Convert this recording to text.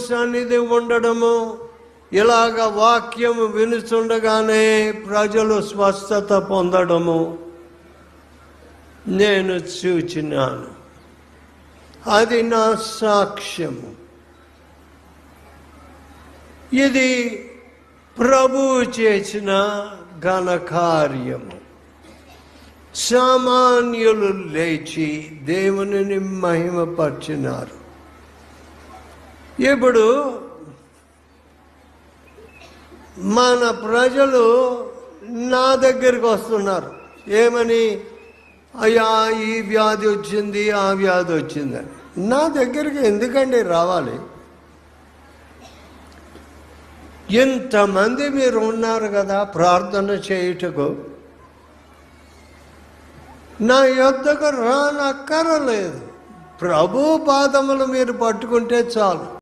సన్నిధి ఉండడము, ఇలాగ వాక్యము వినుచుండగానే ప్రజలు స్వస్థత పొందడము నేను చూచినాను. అది నా సాక్ష్యము. ఇది ప్రభువు చేసిన ఘనకార్యము. సామాన్యులు లేచి దేవునిని మహిమపరిచినారు. ఇప్పుడు మన ప్రజలు నా దగ్గరికి వస్తున్నారు. ఏమని? అయ్యా, ఈ వ్యాధి వచ్చింది, ఆ వ్యాధి వచ్చిందని. నా దగ్గరికి ఎందుకండి రావాలి? ఇంతమంది మీరు ఉన్నారు కదా ప్రార్థన చేయుటకు. నా యొద్దకు రానక్కరలేదు. ప్రభు పాదములు మీరు పట్టుకుంటే చాలు.